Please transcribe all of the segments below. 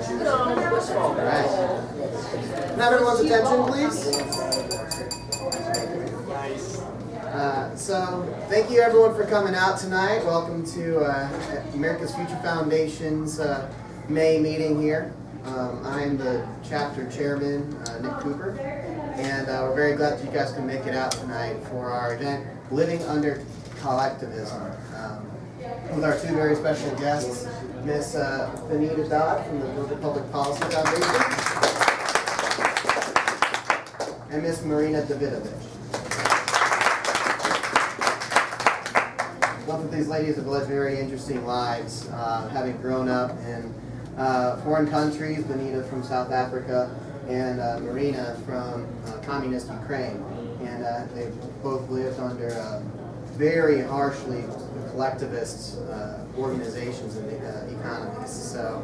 All right. Can I have everyone's attention, please? So, thank you everyone for coming out tonight. Welcome to America's Future Foundation's May meeting here. I'm the chapter chairman, Nick Cooper, and we're very glad that you guys can make it out tonight for our event, Living Under Collectivism, with our two very special guests, Miss Benita Dodd from the Georgia Public Policy Foundation, and Miss Marina Davidovich. Both of these ladies have led very interesting lives, having grown up in foreign countries, Benita from South Africa, and Marina from communist Ukraine. And they've both lived under very harshly collectivist organizations and economies. So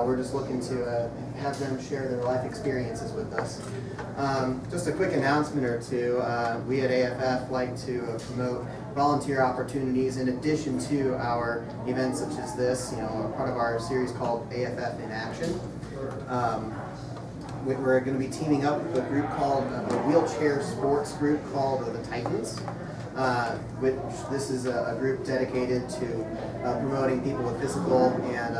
we're just looking to have them share their life experiences with us. Just a quick announcement or two. We at AFF like to promote volunteer opportunities in addition to our events such as this, part of our series called AFF in Action. We're going to be teaming up with a group called a wheelchair sports group called the Titans, which this is a group dedicated to promoting people with physical and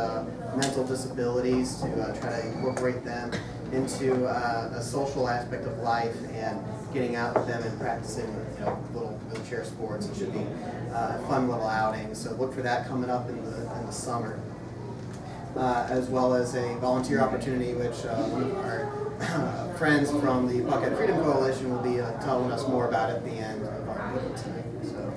mental disabilities to try to incorporate them into a social aspect of life and getting out with them and practicing little wheelchair sports. It should be a fun little outing. So look for that coming up in the summer. As well as a volunteer opportunity, which one of our friends from the Buckhead Freedom Coalition will be telling us more about at the end of our meeting tonight. So,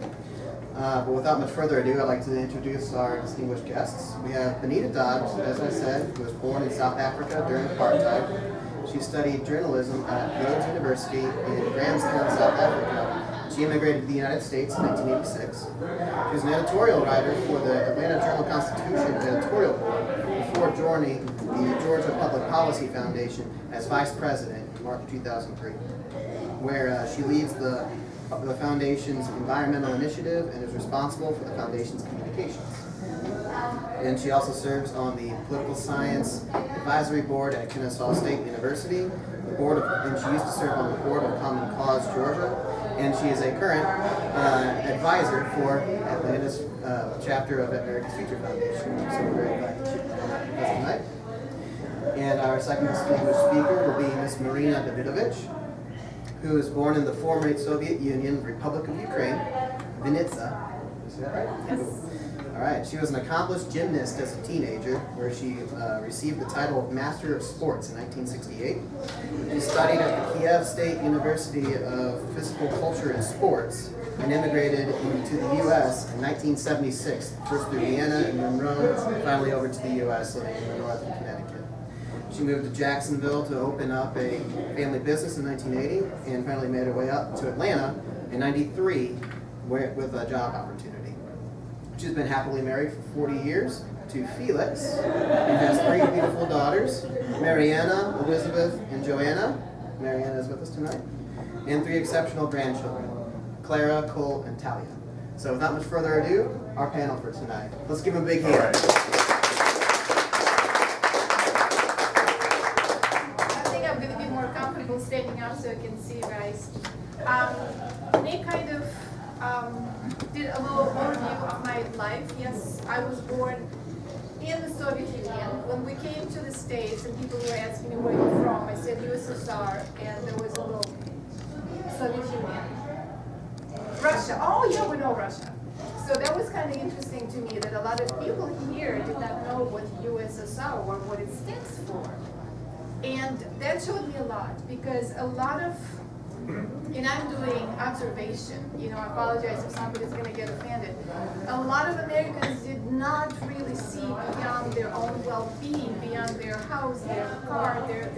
but without much further ado, I'd like to introduce our distinguished guests. We have Benita Dodd, as I said, who was born in South Africa during apartheid. She studied journalism at Rhodes University in Grahamstown, South Africa. She immigrated to the United States in 1986. She was an editorial writer for the Atlanta Journal-Constitution editorial board before joining the Georgia Public Policy Foundation as vice president in March 2003, where she leads the foundation's environmental initiative and is responsible for the foundation's communications. And she also serves on the Political Science Advisory Board at Kennesaw State University, and she used to serve on the board of Common Cause Georgia, and she is a current advisor for Atlanta's chapter of America's Future Foundation. So we're very glad that she's with us tonight. And our second distinguished speaker will be Miss Marina Davidovich, who was born in the former Soviet Union Republic of Ukraine, Vinnytsia. Is that right? Yes. All right. She was an accomplished gymnast as a teenager, where she received the title of Master of Sports in 1968. She studied at the Kiev State University of Physical Culture and Sports and immigrated into the U.S. in 1976, first through Vienna and then Rome, and finally over to the U.S. living in the north of Connecticut. She moved to Jacksonville to open up a family business in 1980 and finally made her way up to Atlanta in 93 with a job opportunity. She's been happily married for 40 years to Felix and has 3 beautiful daughters, Mariana, Elizabeth, and Joanna. Mariana is with us tonight. And 3 exceptional grandchildren, Clara, Cole, and Talia. So without much further ado, our panel for tonight. Let's give them a big hand. Standing up so I can see you guys. Nick kind of did a little overview of my life. Yes, I was born in the Soviet Union. When we came to the States and people were asking me where you're from, I said USSR, and there was a little Soviet Union. Russia, oh yeah, we know Russia. So that was kind of interesting to me that a lot of people here did not know what USSR or what it stands for. And that showed me a lot, because a lot of, and I'm doing observation, I apologize if somebody's going to get offended. A lot of Americans did not really see beyond their own well-being, beyond their house, their car, their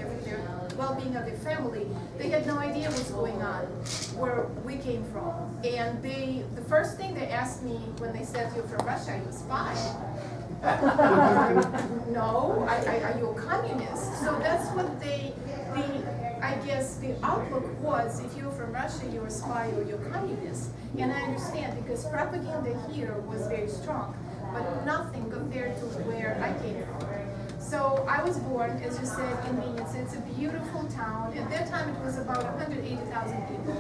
well-being of their family. They had no idea what's going on, where we came from. And the first thing they asked me when they said, "You're from Russia, are you a spy?" No, are you a communist? So that's what I guess the outlook was, if you're from Russia, you're a spy or you're communist. And I understand, because propaganda here was very strong, but nothing compared to where I came from. So I was born, as you said, in Vinnytsia. It's a beautiful town. At that time, it was about 180,000 people.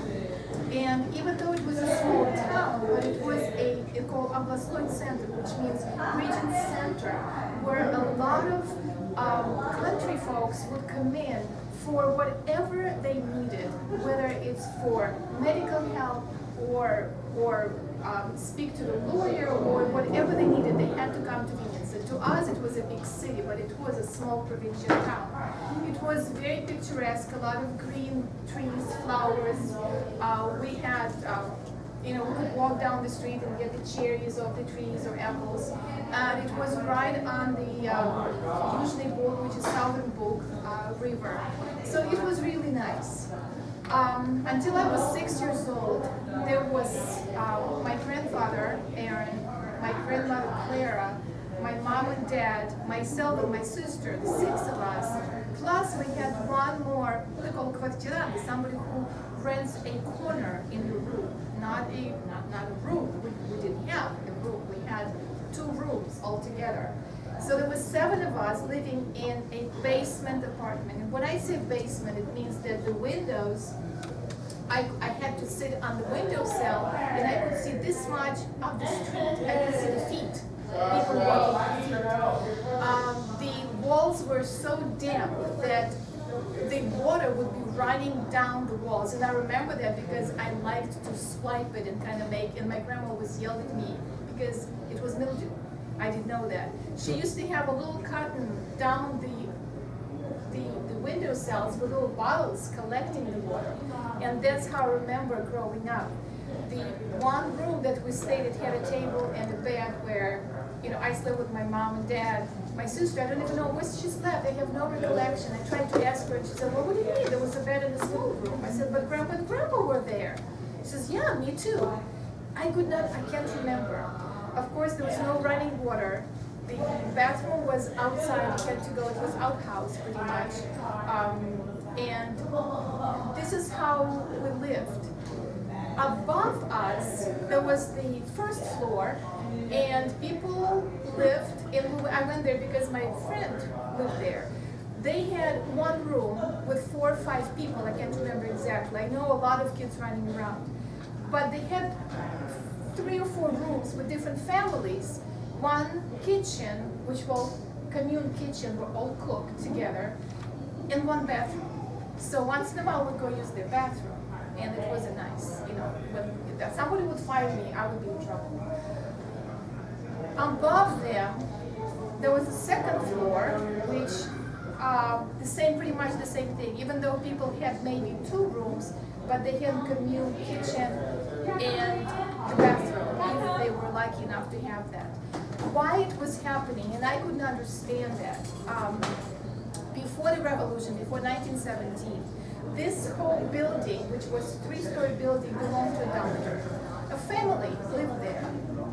And even though it was a small town, but it was it's called областной center, which means region center, where a lot of country folks would come in for whatever they needed, whether it's for medical help or speak to the lawyer or whatever they needed, they had to come to Vinnytsia. To us, it was a big city, but it was a small provincial town. It was very picturesque, a lot of green trees, flowers. We had, we could walk down the street and get the cherries off the trees or apples. And it was right on the usually Bug, which is Southern Bug River. So it was really nice. Until I was 6 years old, there was my grandfather, Aaron, my grandmother, Clara, my mom and dad, myself and my sister, the 6 of us. Plus we had one more, we call collectivist, somebody who rents a corner in the room, not a room. We didn't have a room. We had 2 rooms altogether. So there was 7 of us living in a basement apartment. And when I say basement, it means that the windows, I had to sit on the windowsill and I could see this much of the street. I could see the feet, people walking on feet. The walls were so damp that the water would be running down the walls. And I remember that because I liked to swipe it and kind of and my grandma always yelled at me because it was mildew. I didn't know that. She used to have a little curtain down the window sills with little bottles collecting the water. And that's how I remember growing up. The one room that we stayed at had a table and a bed where, I slept with my mom and dad. My sister, I don't even know where she slept. I have no recollection. I tried to ask her and she said, well, what do you mean? There was a bed in the small room. I said, but Grandpa and Grandpa were there. She says, yeah, me too. I can't remember. Of course, there was no running water. The bathroom was outside. You had to go. It was outhouse pretty much. And this is how we lived. Above us, there was the first floor, and people lived. I went there because my friend lived there. They had one room with 4 or 5 people. I can't remember exactly. I know a lot of kids running around, but they had 3 or 4 rooms with different families, one kitchen, which was commune kitchen, where all cooked together, and one bathroom. So once in a while we'd go use their bathroom, and it was nice, when somebody would find me, I would be in trouble. Above them, there was a second floor, which pretty much the same thing, even though people had maybe 2 rooms, but they had commune kitchen and the bathroom, if they were lucky enough to have that. Why it was happening, and I couldn't understand that. Before the revolution, before 1917, this whole building, which was a 3-story building, belonged to a doctor. A family lived there,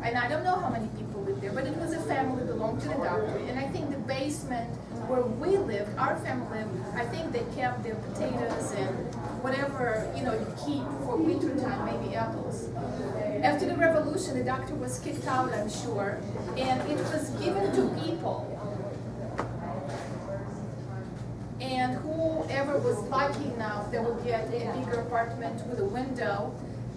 and I don't know how many people lived there, but it was a family belonged to the doctor. And I think the basement where we lived, our family lived, I think they kept their potatoes and whatever you keep for winter time, maybe apples. After the revolution, the doctor was kicked out, I'm sure, and it was given to people. And whoever was lucky enough, they would get a bigger apartment with a window.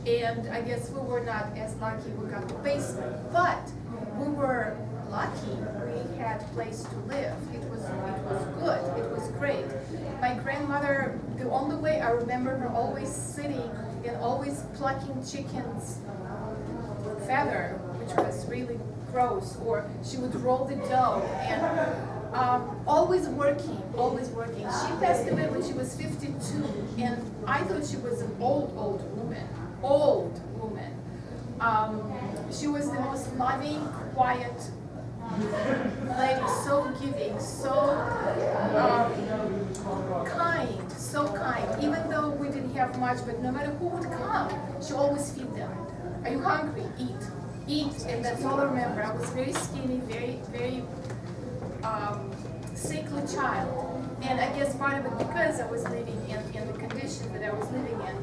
And I guess we were not as lucky, we got the basement. But we were lucky, we had a place to live. It was good, it was great. My grandmother, the only way I remember her always sitting and always plucking chickens' feather, which was really gross, or she would roll the dough and always working. She passed away when she was 52, and I thought she was an old woman. She was the most loving, quiet lady, so giving, so kind. Even though we didn't have much, but no matter who would come, she always feed them. Are you hungry? Eat, and that's all I remember. I was very skinny, very sickly child, and I guess part of it because I was living in the condition that I was living in.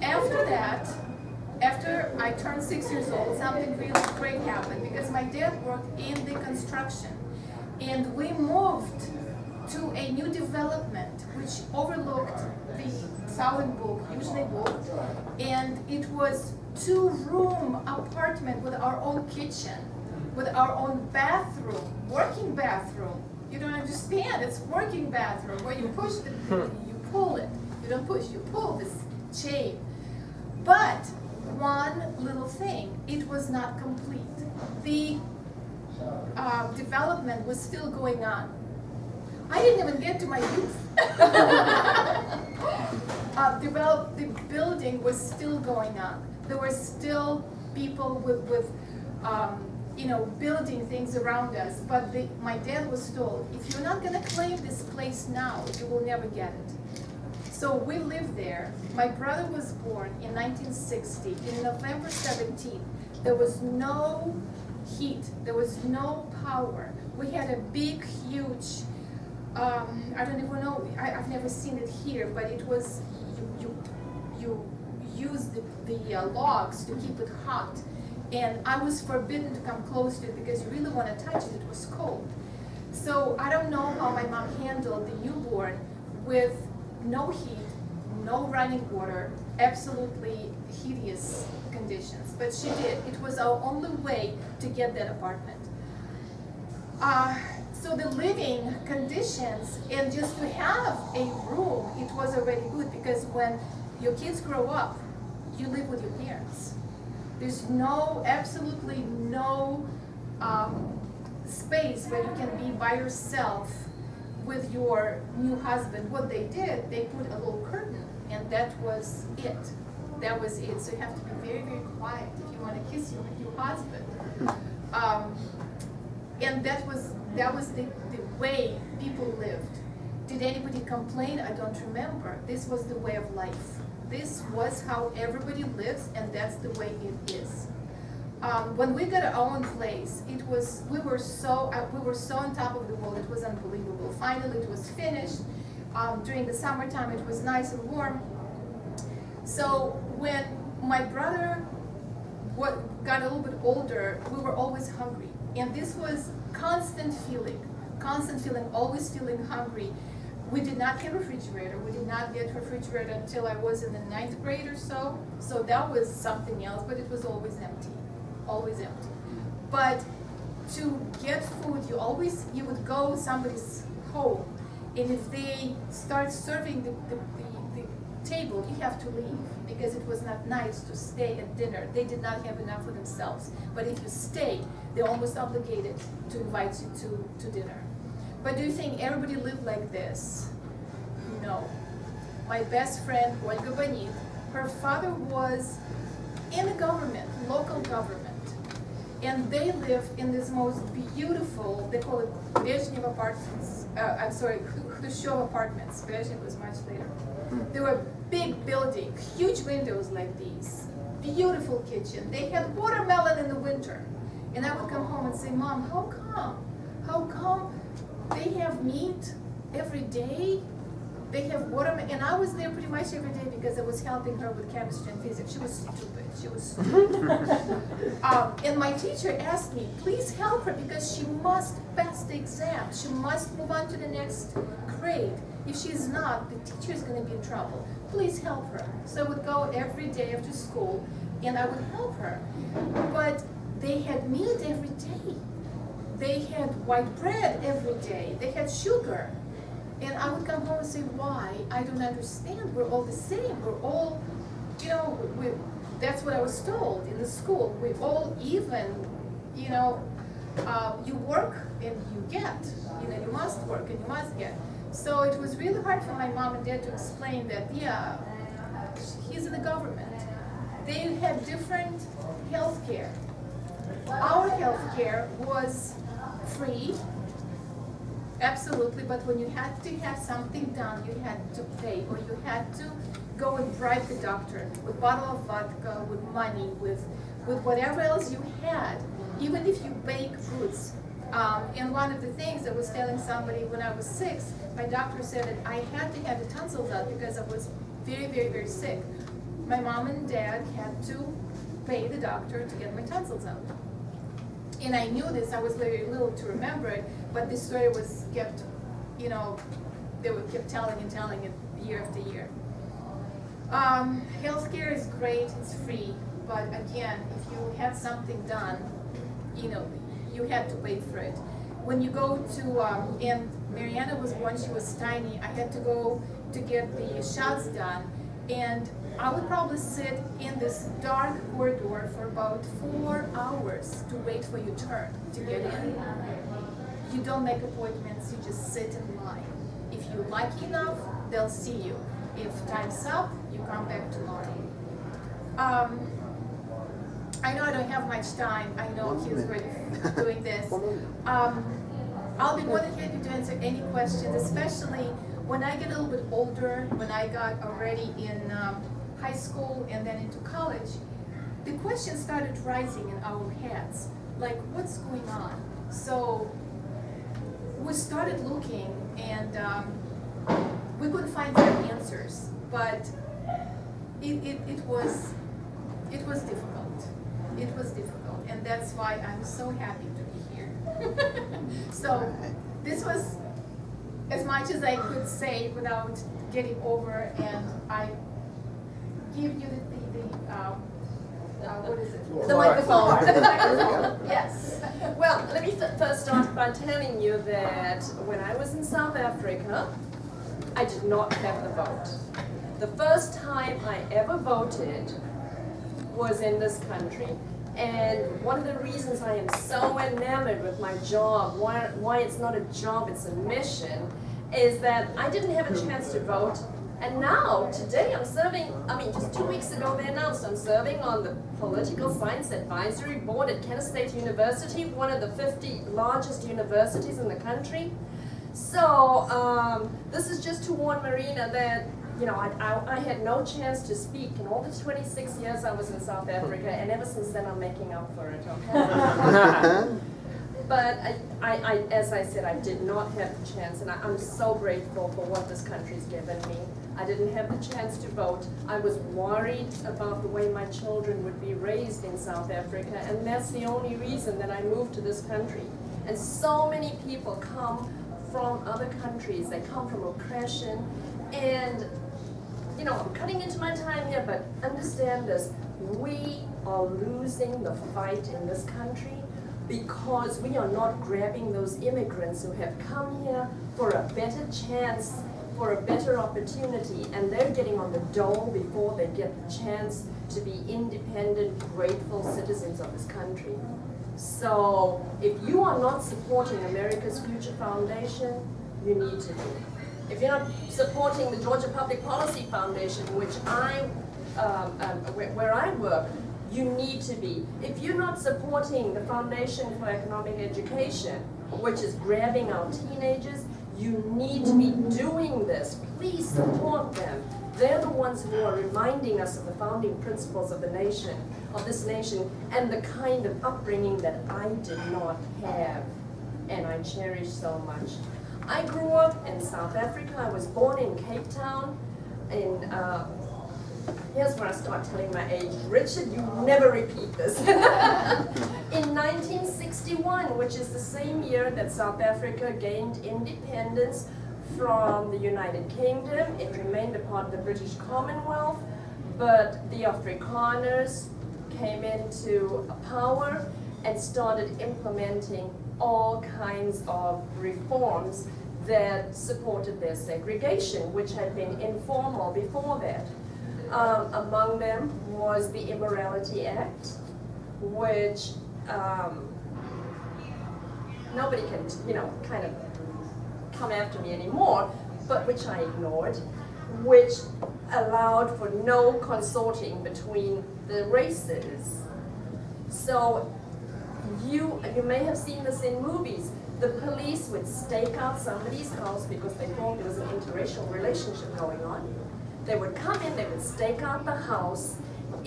After that, after I turned 6 years old, something really great happened because my dad worked in the construction. And we moved to a new development which overlooked the Southern Book, usually Book, and it was 2-room apartment with our own kitchen, with our own bathroom, working bathroom. You don't understand, it's working bathroom where you push the, you pull it. You don't push, you pull this chain. But one little thing, it was not complete. The development was still going on. I didn't even get to my youth. The building was still going on. There were still people with building things around us. But my dad was told, if you're not gonna claim this place now, you will never get it. So we lived there. My brother was born in 1960. In November 17th, there was no heat. There was no power. We had a big, huge, I don't even know, I've never seen it here, but it was, you use the logs to keep it hot. And I was forbidden to come close to it because you really want to touch it, it was cold. So I don't know how my mom handled the newborn with no heat, no running water, absolutely hideous conditions. But she did. It was our only way to get that apartment. So the living conditions and just to have a room, it was already good because when your kids grow up, you live with your parents. There's absolutely no space where you can be by yourself with your new husband. What they did, they put a little curtain, and that was it. That was it. So you have to be very, very quiet if you want to kiss your husband. And that was the way people lived. Did anybody complain? I don't remember. This was the way of life. This was how everybody lives, and that's the way it is. When we got our own place, we were so on top of the world. It was unbelievable. Finally, it was finished. During the summertime, it was nice and warm. So when my brother got a little bit older, we were always hungry, and this was constant feeling, always feeling hungry. We did not have a refrigerator. We did not get a refrigerator until I was in the 9th grade or so. So that was something else, but it was always empty, always empty. But to get food, you would go somebody's home, and if they start serving the table, you have to leave because it was not nice to stay at dinner. They did not have enough for themselves. But if you stay, they're almost obligated to invite you to dinner. But do you think everybody lived like this? No. My best friend, Olga Bonit, her father was in the government, local government. And they lived in this most beautiful, they call it Brezhnev apartments. Khrushchev apartments. Brezhnev was much later. They were big building, huge windows like these, beautiful kitchen. They had watermelon in the winter. And I would come home and say, Mom, how come? How come they have meat every day? They have watermelon. And I was there pretty much every day because I was helping her with chemistry and physics. She was stupid. She was stupid. And my teacher asked me, please help her because she must pass the exam. She must move on to the next grade. If she's not, the teacher is going to be in trouble. Please help her. So I would go every day after school and I would help her. But they had meat every day. They had white bread every day. They had sugar. And I would come home and say, why? I don't understand. We're all the same. We're all, that's what I was told in the school. We're all even, you work and you get. You must work and you must get. So it was really hard for my mom and dad to explain that, he's in the government. They had different health care. Our health care was free, absolutely, but when you had to have something done, you had to pay, or you had to go and bribe the doctor with a bottle of vodka, with money, with whatever else you had, even if you bake goods. And one of the things I was telling somebody when I was 6, my doctor said that I had to have the tonsils out because I was very, very, very sick. My mom and dad had to pay the doctor to get my tonsils out. And I knew this, I was very little to remember it, but this story was kept, you know, they would keep telling and telling it year after year. Healthcare is great, it's free, but again, if you had something done, you know, you had to pay for it. When you go to, and Mariana was when she was tiny, I had to go to get the shots done, and I would probably sit in this dark corridor for about 4 hours to wait for your turn to get in. You don't make appointments, you just sit in line. If you're lucky enough, they'll see you. If time's up, you come back tomorrow. I know I don't have much time. I know he's already doing this. I'll be more than happy to answer any questions, especially when I get a little bit older, when I got already in high school and then into college. The questions started rising in our heads, like what's going on? So we started looking, and we couldn't find their answers, but it was difficult. It was difficult, and that's why I'm so happy to be here. So this was as much as I could say without getting over, and I give you what is it? The microphone. The microphone. Yes. Well, let me first start by telling you that when I was in South Africa, I did not have the vote. The first time I ever voted was in this country. And one of the reasons I am so enamored with my job, why it's not a job, it's a mission, is that I didn't have a chance to vote. And now, today, I'm serving, just 2 weeks ago they announced I'm serving on the Political Science Advisory Board at Kent State University, one of the 50 largest universities in the country. So, this is just to warn Marina that, you know, I had no chance to speak in all the 26 years I was in South Africa, and ever since then I'm making up for it, okay? But as I said, I did not have the chance, and I'm so grateful for what this country's given me. I didn't have the chance to vote. I was worried about the way my children would be raised in South Africa, and that's the only reason that I moved to this country. And so many people come from other countries, they come from oppression, and you know, I'm cutting into my time here, but understand this, we are losing the fight in this country because we are not grabbing those immigrants who have come here for a better chance, for a better opportunity, and they're getting on the dole before they get the chance to be independent, grateful citizens of this country. So if you are not supporting America's Future Foundation, you need to be. If you're not supporting the Georgia Public Policy Foundation, which where I work, you need to be. If you're not supporting the Foundation for Economic Education, which is grabbing our teenagers, you need to be doing this. Please support them. They're the ones who are reminding us of the founding principles of the nation, of this nation, and the kind of upbringing that I did not have, and I cherish so much. I grew up in South Africa. I was born in Cape Town. Here's where I start telling my age. Richard, you never repeat this. In 1961, which is the same year that South Africa gained independence from the United Kingdom, it remained a part of the British Commonwealth, but the Afrikaners came into power and started implementing all kinds of reforms that supported their segregation, which had been informal before that. Among them was the Immorality Act, which nobody can, kind of come after me anymore, but which I ignored, which allowed for no consorting between the races. So you may have seen this in movies. The police would stake out somebody's house because they thought there was an interracial relationship going on. They would come in, they would stake out the house,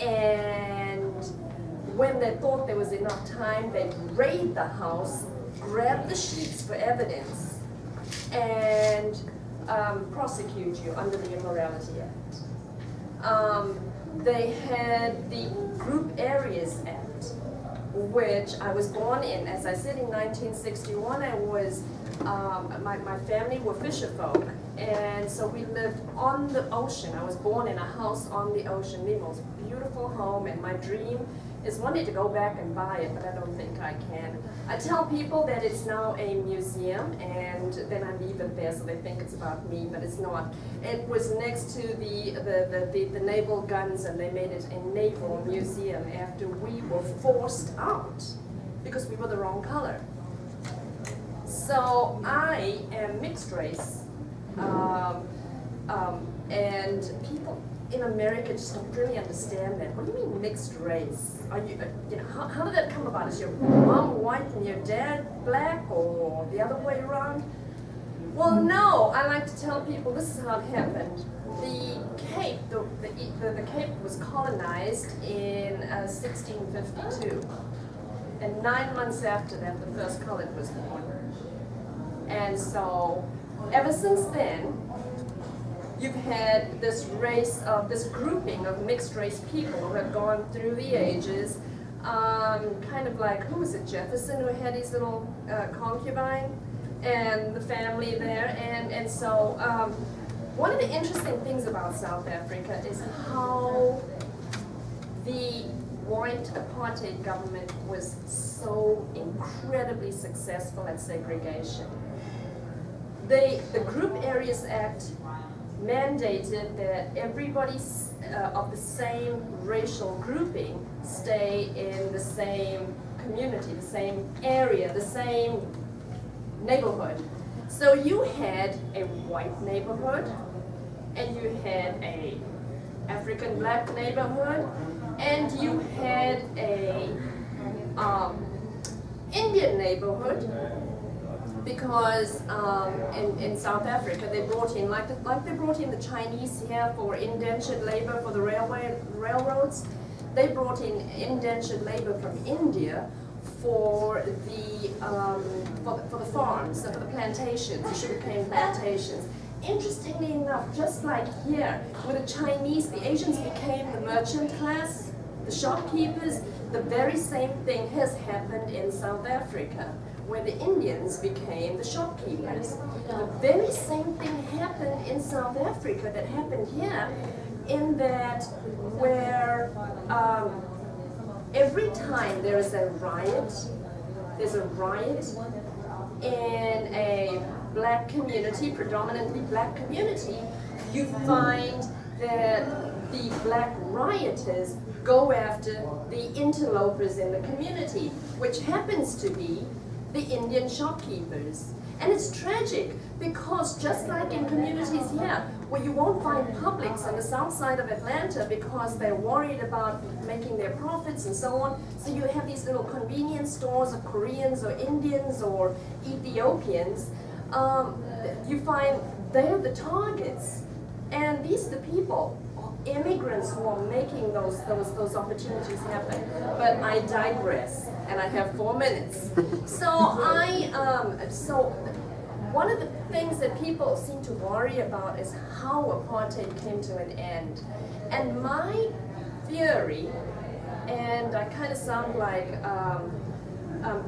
and when they thought there was enough time, they'd raid the house, grab the sheets for evidence, and prosecute you under the Immorality Act. They had the Group Areas Act, which I was born in. As I said, in 1961, I was, my family were fisher folk, and so we lived on the ocean. I was born in a house on the ocean, the most beautiful home, and my dream is one day to go back and buy it, but I don't think I can. I tell people that it's now a museum, and then I leave it there so they think it's about me, but it's not. It was next to the naval guns, and they made it a naval museum after we were forced out because we were the wrong color. So I am mixed race, and people in America just don't really understand that. What do you mean mixed race? Are you, how did that come about? Is your mom white and your dad black, or the other way around? Well, no. I like to tell people this is how it happened. The Cape, the Cape was colonized in 1652, and 9 months after that, the first colored was born. And so, ever since then, you've had this this grouping of mixed race people who have gone through the ages, kind of like, who was it, Jefferson, who had his little concubine, and the family there, and so one of the interesting things about South Africa is how the white apartheid government was so incredibly successful at segregation. The Group Areas Act mandated that everybody of the same racial grouping stay in the same community, the same area, the same neighborhood. So you had a white neighborhood, and you had a African black neighborhood, and you had a Indian neighborhood, because in South Africa they brought in, like they brought in the Chinese here for indentured labor for the railroads, they brought in indentured labor from India for the farms, for the plantations, the sugarcane plantations. Interestingly enough, just like here, with the Chinese, the Asians became the merchant class, the shopkeepers. The very same thing has happened in South Africa, where the Indians became the shopkeepers. The very same thing happened in South Africa that happened here, in that where every time there is a riot, there's a riot in a black community, predominantly black community, you find that the black rioters go after the interlopers in the community, which happens to be the Indian shopkeepers. And it's tragic, because just like in communities here, where you won't find Publix on the south side of Atlanta because they're worried about making their profits and so on, so you have these little convenience stores of Koreans or Indians or Ethiopians, you find they're the targets. And these are the people, immigrants, who are making those opportunities happen. But I digress, and I have 4 minutes. So one of the things that people seem to worry about is how apartheid came to an end. And my theory, and I kind of sound like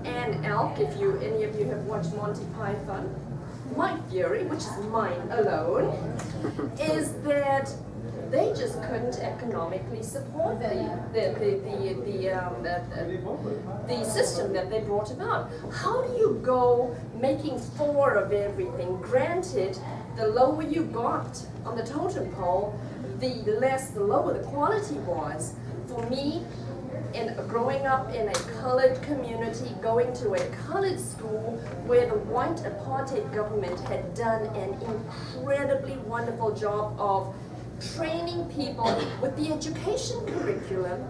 Anne Elk, if any of you have watched Monty Python, my theory, which is mine alone, is that they just couldn't economically support the system that they brought about. How do you go making 4 of everything? Granted, the lower you got on the totem pole, the lower the quality was. For me, growing up in a colored community, going to a colored school where the white apartheid government had done an incredibly wonderful job of training people with the education curriculum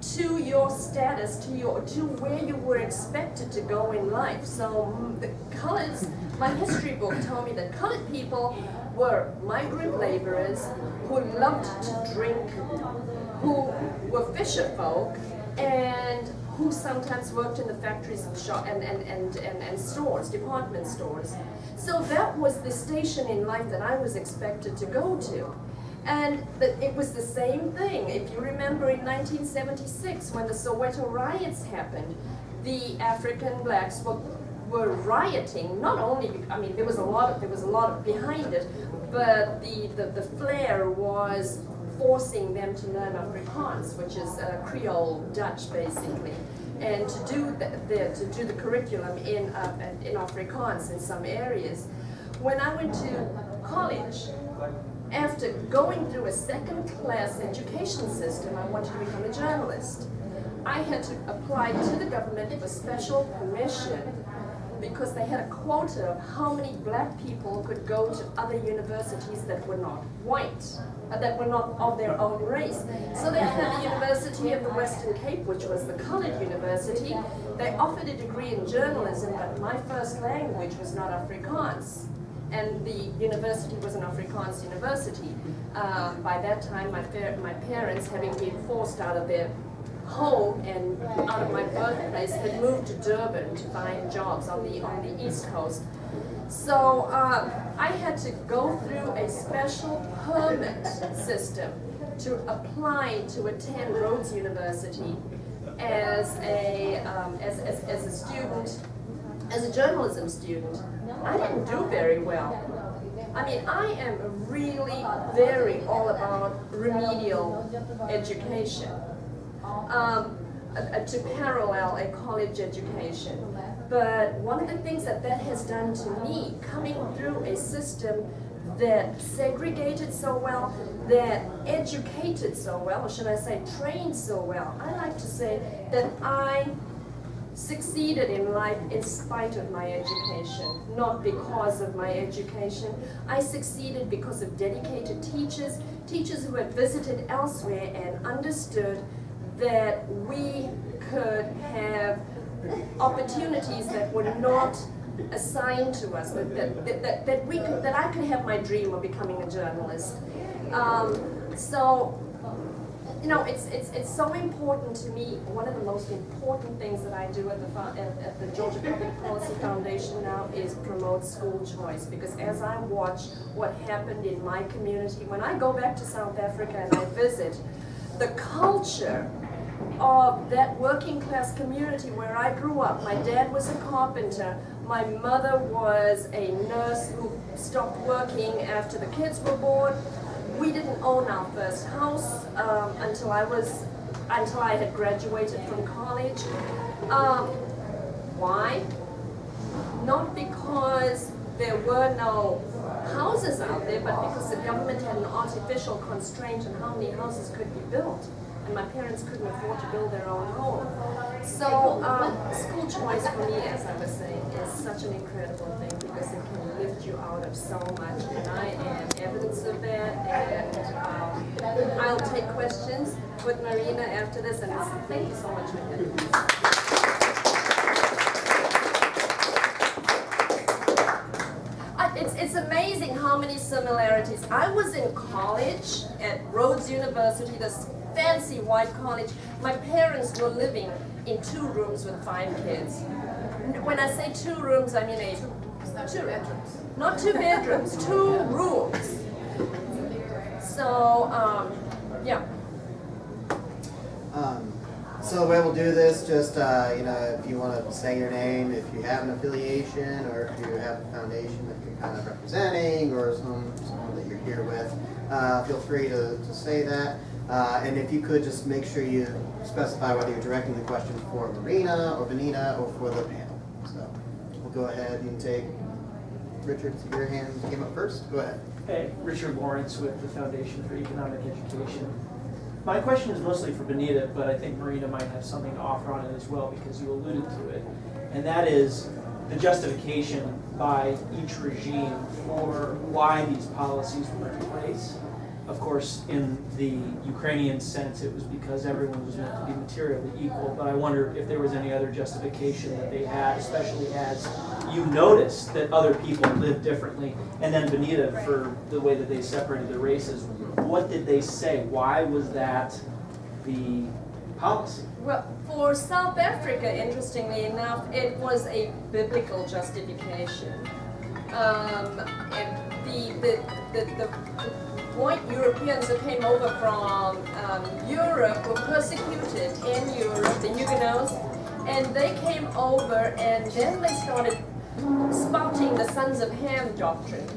to your status, to where you were expected to go in life. So the coloreds, my history book told me that colored people were migrant laborers who loved to drink, who were fisher folk, and who sometimes worked in the factories and stores, department stores. So that was the station in life that I was expected to go to. And it was the same thing. If you remember in 1976, when the Soweto riots happened, the African blacks were rioting. Not only, I mean, there was a lot behind it, but the flair was forcing them to learn Afrikaans, which is Creole Dutch basically, and to do the curriculum in Afrikaans in some areas. When I went to college, after going through a second-class education system, I wanted to become a journalist. I had to apply to the government for special permission because they had a quota of how many black people could go to other universities that were not white, that were not of their own race. So they had the University of the Western Cape, which was the colored university. They offered a degree in journalism, but my first language was not Afrikaans. And the university was an Afrikaans university. By that time, my parents, having been forced out of their home and out of my birthplace, had moved to Durban to find jobs on the East Coast. So I had to go through a special permit system to apply to attend Rhodes University as a student, as a journalism student. I didn't do very well. I mean, I am really very all about remedial education, to parallel a college education. But one of the things that has done to me, coming through a system that segregated so well, that educated so well, or should I say trained so well, I like to say that I succeeded in life in spite of my education, not because of my education. I succeeded because of dedicated teachers who had visited elsewhere and understood that we could have opportunities that were not assigned to us, that I could have my dream of becoming a journalist. So, you know, it's so important to me. One of the most important things that I do at the Georgia Public Policy Foundation now is promote school choice, because as I watch what happened in my community, when I go back to South Africa and I visit, the culture of that working class community where I grew up. My dad was a carpenter. My mother was a nurse who stopped working after the kids were born. We didn't own our first house until I had graduated from college. Why? Not because there were no houses out there, but because the government had an artificial constraint on how many houses could be built. And my parents couldn't afford to build their own home. So school choice for me, as I was saying, is such an incredible thing because it can lift you out of so much. And I am evidence of that. And I'll take questions with Marina after this. And thank you so much for having me. It's amazing how many similarities. I was in college at Rhodes University, this fancy white college. My parents were living in 2 rooms with 5 kids. When I say 2 rooms, I mean two bedrooms. Not 2 bedrooms, 2 rooms. So, yeah. So the way we'll do this, just you know, if you want to say your name, if you have an affiliation, or if you have a foundation that you're kind of representing, or someone that you're here with, feel free to say that. And if you could just make sure you specify whether you're directing the question for Marina or Benita or for the panel. So we'll go ahead and take Richard. Your hand came up first. Go ahead. Hey, Richard Lawrence with the Foundation for Economic Education. My question is mostly for Benita, but I think Marina might have something to offer on it as well because you alluded to it. And that is the justification by each regime for why these policies were in place. Of course, in the Ukrainian sense, it was because everyone was meant to be materially equal, but I wonder if there was any other justification that they had, especially as you noticed that other people live differently. And then Benita, for the way that they separated the races, what did they say? Why was that the policy? Well, for South Africa, interestingly enough, it was a biblical justification. And white Europeans who came over from Europe were persecuted in Europe, the Huguenots, and they came over and then they started spouting the Sons of Ham doctrine.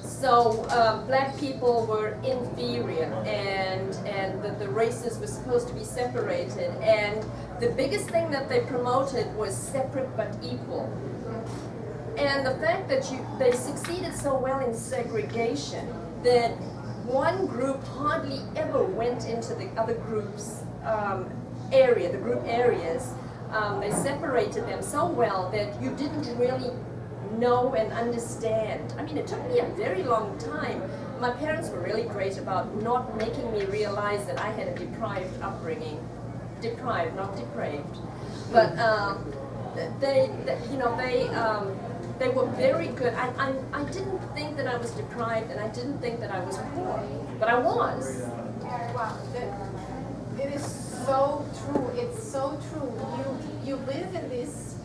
So black people were inferior and the races were supposed to be separated, and the biggest thing that they promoted was separate but equal. And the fact that they succeeded so well in segregation that one group hardly ever went into the other group's area, the group areas. They separated them so well that you didn't really know and understand. I mean, it took me a very long time. My parents were really great about not making me realize that I had a deprived upbringing. Deprived, not depraved. But they were very good. I didn't think that I was deprived, and I didn't think that I was poor, but I was. Wow, it is so true. It's so true. You live in this.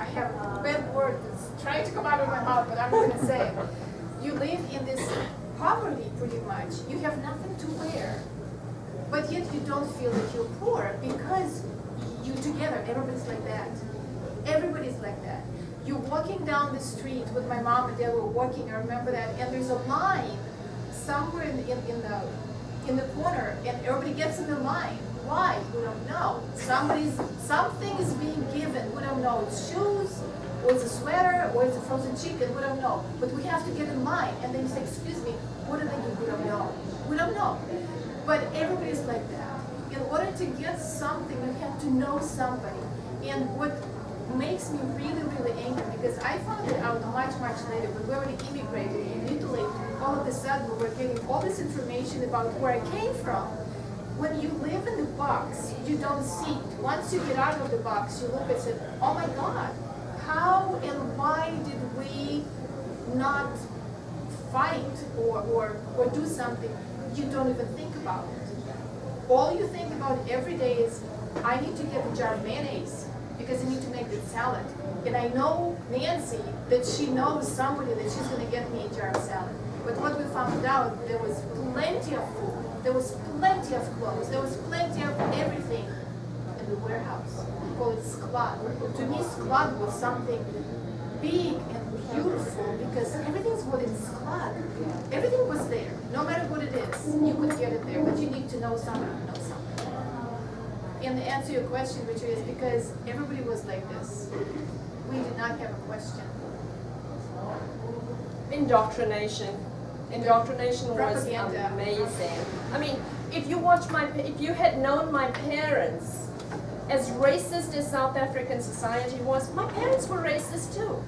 I have a bad word that's trying to come out of my mouth, but I'm going to say it. You live in this poverty, pretty much. You have nothing to wear, but yet you don't feel that you're poor because you together. Everybody's like that. Everybody's like that. You're walking down the street with my mom and dad were walking. I remember that, and there's a line somewhere in the corner, and everybody gets in the line. Why? We don't know. Something is being given. We don't know. It's shoes, or it's a sweater, or it's a frozen chicken. We don't know. But we have to get in line. And then you say, "Excuse me, what do they do?" We don't know. We don't know. But everybody's like that. In order to get something, you have to know somebody. And what makes me really, really angry, because I found it out much, much later, when we already immigrated in Italy, all of a sudden we were getting all this information about where I came from. When you live in the box, you don't see. Once you get out of the box, you look and say, oh my God, how and why did we not fight or do something? You don't even think about it. All you think about every day is, I need to get a jar of mayonnaise because I need to make the salad. And I know Nancy, that she knows somebody that she's going to get me a jar of salad. But what we found out, there was plenty of food. There was plenty of clothes. There was plenty of everything in the warehouse. We call it sklad. To me, sklad was something big and beautiful because everything's what in sklad. Everything was there. No matter what it is, you could get it there. But you need to know somebody who knows something. And to answer your question, Richard, is because everybody was like this. We did not have a question. Indoctrination. Indoctrination was Propaganda. amazing. I mean, if you had known my parents, as racist as South African society was, my parents were racist too.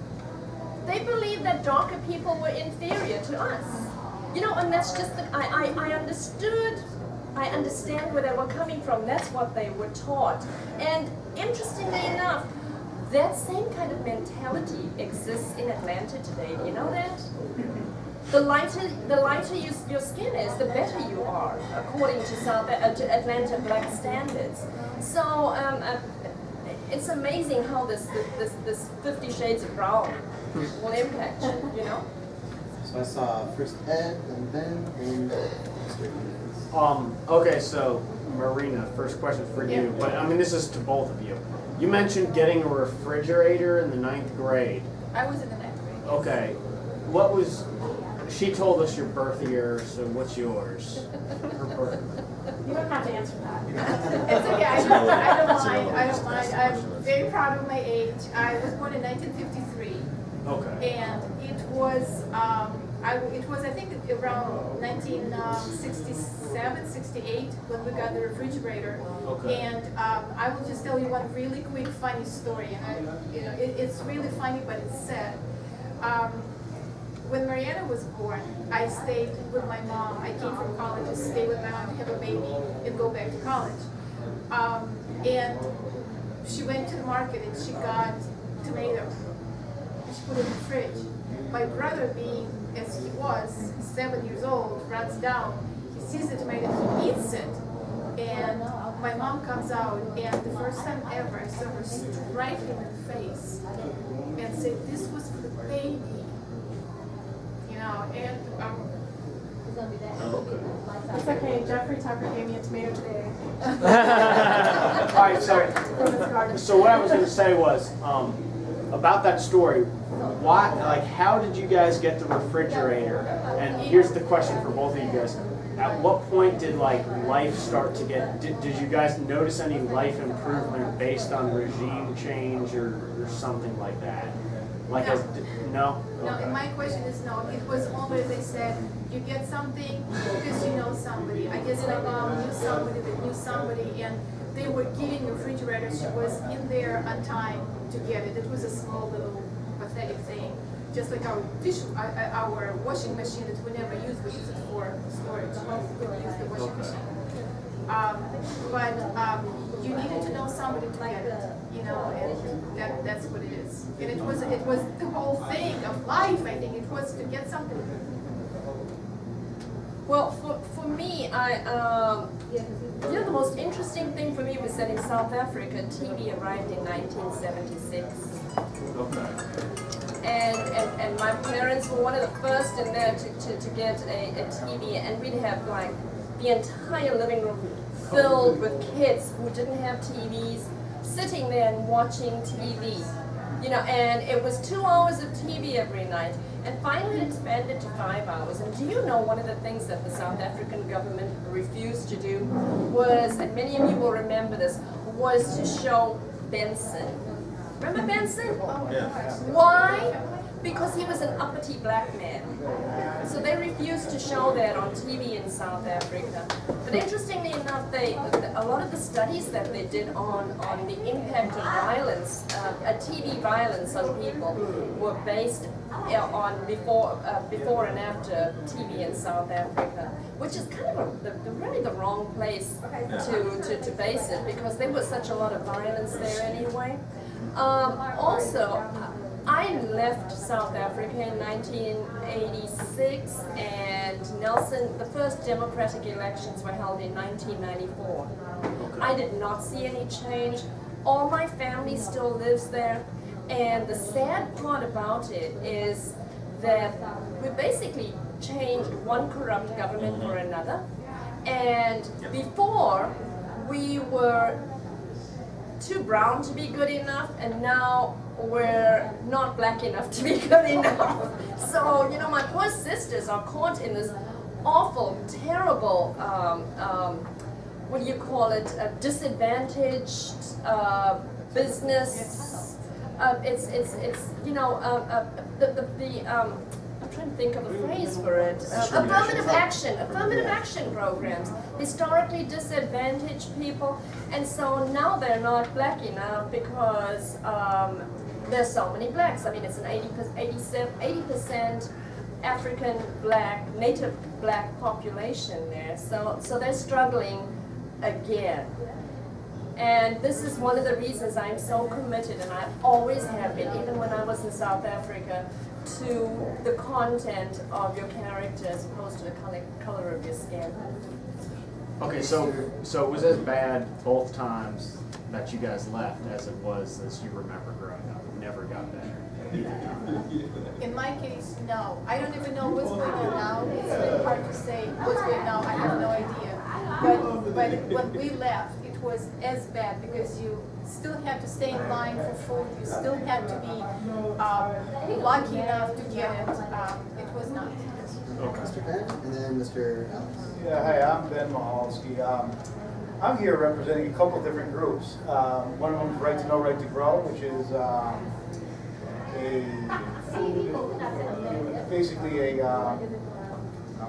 They believed that darker people were inferior to us. You know, and that's just I understand where they were coming from. That's what they were taught. And interestingly enough, that same kind of mentality exists in Atlanta today. Do you know that? The lighter your skin is, the better you are, according to Atlanta black standards. So it's amazing how this 50 Shades of Brown will impact you. You know. So I saw first Ed and Ben and Okay, so Marina, first question for you, Yeah. but I mean this is to both of you. You mentioned getting a refrigerator in the 9th grade. I was in the 9th grade. Okay, what was, she told us your birth year, so what's yours? Her birth. You don't have to answer that. It's okay, I don't mind. I'm very proud of my age. I was born in 1953, Okay. and it was I think around 1967, 68 when we got the refrigerator. Okay. And I will just tell you one really quick funny story, and it's really funny, but it's sad. When Mariana was born, I stayed with my mom. I came from college to stay with my mom, have a baby, and go back to college. And she went to the market and she got tomato. And she put it in the fridge. My brother, being as he was, 7 years old, runs down. He sees the tomato, he eats it. And my mom comes out, and the first time ever, I saw her strike him in the face and say, "This was for the baby." now, and It's okay, Jeffrey Tucker gave me a tomato today All right, from his garden. so what I was going to say was about that story. Why, like, how did you guys get the refrigerator? And here's the question for both of you guys: at what point did like life start to get? Did you guys notice any life improvement based on regime change or something like that? Like, No. No. no, Okay. and my question is no. It was always, they said, you get something because you know somebody. I guess my mom knew somebody that knew somebody, and they were giving refrigerators. She was in there on time to get it. It was a small little pathetic thing. Just like our our washing machine that we never use, we use it for storage. We don't use the washing machine. But you needed to know somebody to get it, you know, and that's what it is. And it was the whole thing of life. I think it was to get something. Well, for me, you know, the most interesting thing for me was that in South Africa, TV arrived in 1976. Okay. And my parents were one of the first in there to get a TV, and we'd have like the entire living room filled with kids who didn't have TVs, sitting there and watching TV. You know, and it was 2 hours of TV every night, and finally it expanded to 5 hours. And do you know one of the things that the South African government refused to do was, and many of you will remember this, was to show Benson. Remember Benson? Yeah. Why? Because he was an uppity black man. So they refused to show that on TV in South Africa. But interestingly enough, a lot of the studies that they did on the impact of violence, TV violence on people, were based on before and after TV in South Africa, which is kind of really the wrong place to base it, because there was such a lot of violence there anyway. Also, I left South Africa in 1986, and the first democratic elections were held in 1994. I did not see any change. All my family still lives there, and the sad part about it is that we basically changed one corrupt government for another, and before we were too brown to be good enough, and now we're not black enough to be good enough. So, you know, my poor sisters are caught in this awful, terrible, what do you call it, disadvantaged business. It's you know, I'm trying to think of a phrase for it. Affirmative action programs. Historically disadvantaged people, and so now they're not black enough because there's so many blacks. I mean, it's an 80% African black, native black population there. So they're struggling again. And this is one of the reasons I'm so committed, and I always have been, even when I was in South Africa, to the content of your character as opposed to the color of your skin. Okay, so it was as bad both times that you guys left as it was as you remember growing up. It never got better either time. In my case, no. I don't even know what's going on now. It's really hard to say what's going on now. I have no idea. But when we left, it was as bad because you still had to stay in line for food. You still had to be lucky enough to get it. It was not. Mr. Ben, and then Mr. Alex. Yeah, hi, I'm Ben Mahalski. I'm here representing a couple different groups. One of them is Right to Know, Right to Grow, which is basically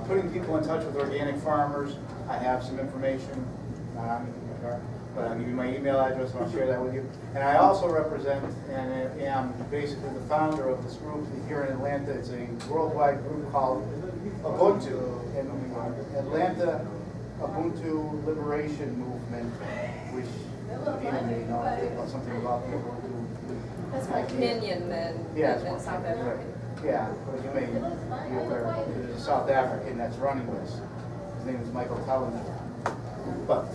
putting people in touch with organic farmers. I have some information, but I'll give you my email address and I'll share that with you. And I also represent and am basically the founder of this group here in Atlanta. It's a worldwide group called Ubuntu, and Atlanta Ubuntu Liberation Movement, which you may know something about the Ubuntu. That's my opinion then, in South Africa. Yeah, but you may be aware there's a South African that's running this. His name is Michael Tellin. But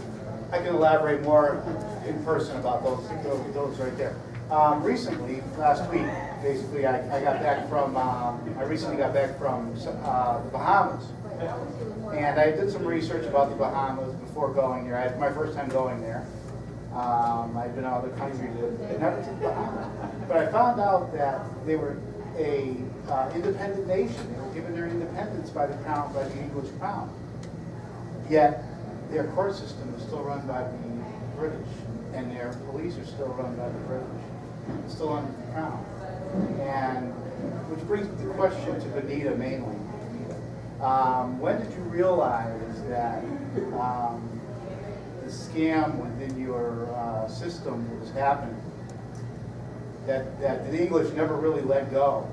I can elaborate more in person about those right there. Recently, last week, basically, I got back from, I recently got back from the Bahamas. And I did some research about the Bahamas before going there. I had my first time going there. I'd been out of the country, but never to the Bahamas. But I found out that they were a independent nation. They were given their independence by the crown, by the English crown. Yet their court system is still run by the British, and their police are still run by the British. It's still under the crown. And which brings the question to Benita mainly. When did you realize that the scam within your system was happening? That the English never really let go?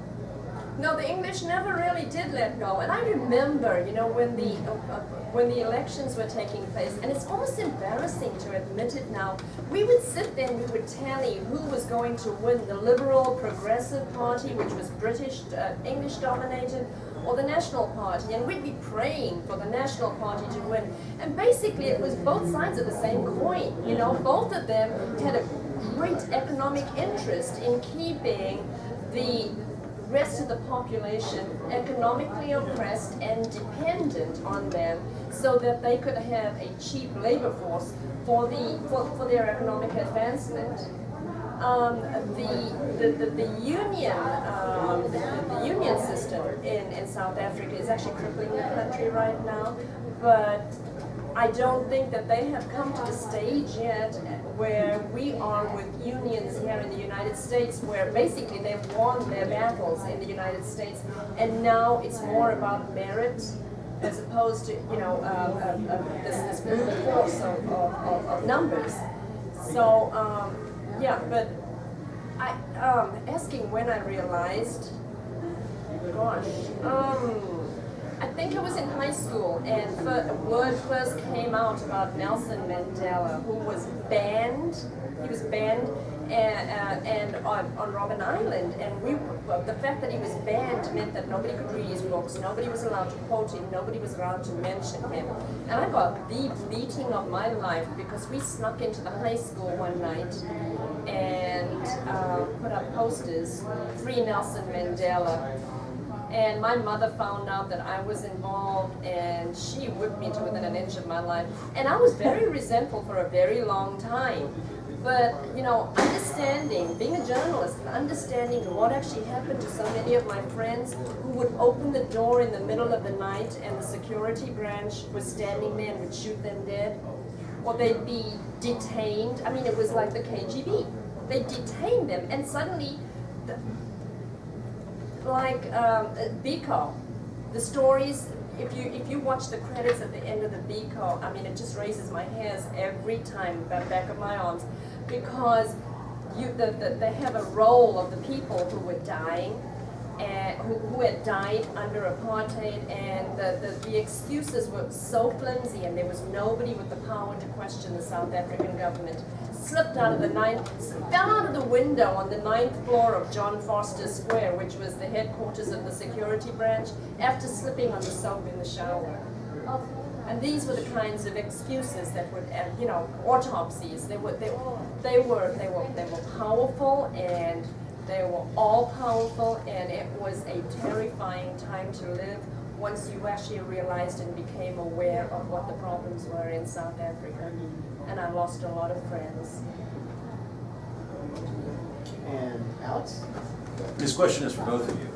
No, the English never really did let go. And I remember, you know, when the elections were taking place, and it's almost embarrassing to admit it now, we would sit there and we would tally who was going to win, the Liberal Progressive Party, which was British, English dominated, or the National Party, and we'd be praying for the National Party to win. And basically it was both sides of the same coin, you know, both of them had a great economic interest in keeping the rest of the population economically oppressed and dependent on them so that they could have a cheap labor force for their economic advancement. The union system in South Africa is actually crippling the country right now, but I don't think that they have come to the stage yet where we are with unions here in the United States, where basically they've won their battles in the United States, and now it's more about merit as opposed to, you know, this brute force of numbers. So, yeah, but asking when I realized, gosh, I think I was in high school, and word first came out about Nelson Mandela, who was banned. He was banned and on Robben Island, and the fact that he was banned meant that nobody could read his books, nobody was allowed to quote him, nobody was allowed to mention him. And I got the beating of my life because we snuck into the high school one night and put up posters, "Free Nelson Mandela." And my mother found out that I was involved, and she whipped me to within an inch of my life. And I was very resentful for a very long time. But, you know, understanding, being a journalist, and understanding what actually happened to so many of my friends who would open the door in the middle of the night and the security branch was standing there and would shoot them dead, or they'd be detained. I mean, it was like the KGB. They detained them, and suddenly, Biko, the stories, if you watch the credits at the end of the Biko, I mean, it just raises my hairs every time, the back of my arms, because they have a roll of the people who were dying, and who had died under apartheid, and the excuses were so flimsy, and there was nobody with the power to question the South African government. Fell out of the window on the 9th floor of John Foster Square, which was the headquarters of the security branch, after slipping on the soap in the shower. And these were the kinds of excuses that would, you know, autopsies. They were powerful, and they were all powerful, and it was a terrifying time to live once you actually realized and became aware of what the problems were in South Africa. And I lost a lot of friends. And Alex? This question is for both of you.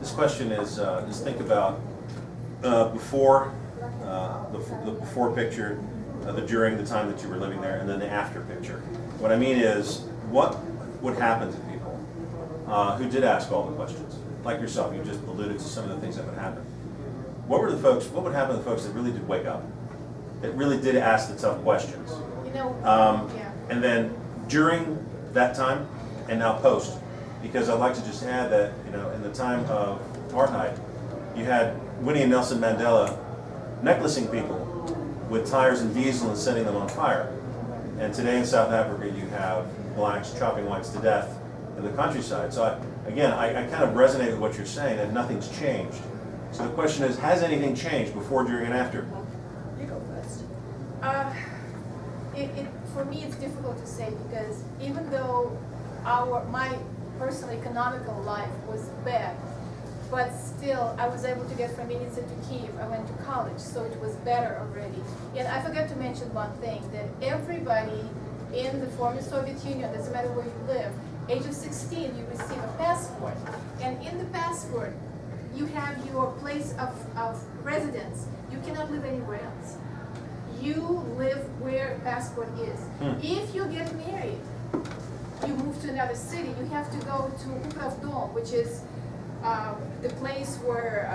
This question is think about before, the before picture, the during, the time that you were living there, and then the after picture. What I mean is, what would happen to people who did ask all the questions? Like yourself, you just alluded to some of the things that would happen. What would happen to the folks that really did wake up? That really did ask the tough questions? You know, yeah. And then during that time, and now post, because I'd like to just add that, you know, in the time of apartheid, you had Winnie and Nelson Mandela necklacing people with tires and diesel and setting them on fire. And today in South Africa, you have blacks chopping whites to death in the countryside. So I kind of resonate with what you're saying, that nothing's changed. So the question is, has anything changed before, during, and after? You go first. For me, it's difficult to say, because even though my personal economical life was bad. But still, I was able to get from Vinnytsia to Kiev. I went to college, so it was better already. And I forgot to mention one thing, that everybody in the former Soviet Union, doesn't matter where you live, age of 16, you receive a passport. And in the passport, you have your place of residence. You cannot live anywhere else. You live where passport is. If you get married, you move to another city, you have to go to Upravdom, which is the place where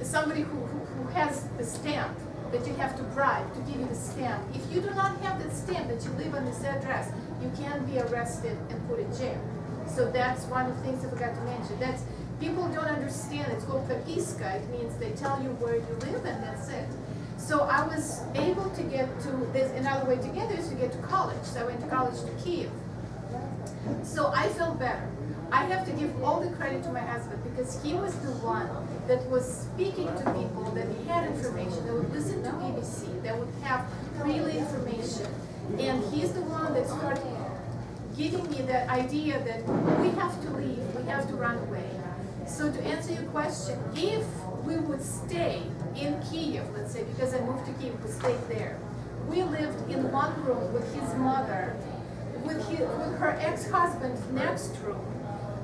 somebody who has the stamp that you have to bribe to give you the stamp. If you do not have that stamp that you live on this address, you can be arrested and put in jail. So that's one of the things I forgot to mention. That's people don't understand. It's called propiska. It means they tell you where you live and that's it. So I was able to get to, there's another way to get there is to get to college. So I went to college to Kiev. So I felt better. I have to give all the credit to my husband because he was the one that was speaking to people that had information, that would listen to BBC, that would have real information. And he's the one that started giving me that idea that we have to leave, we have to run away. So to answer your question, if we would stay in Kiev, let's say, because I moved to Kiev, we stayed there. We lived in one room with his mother, with her ex-husband next room,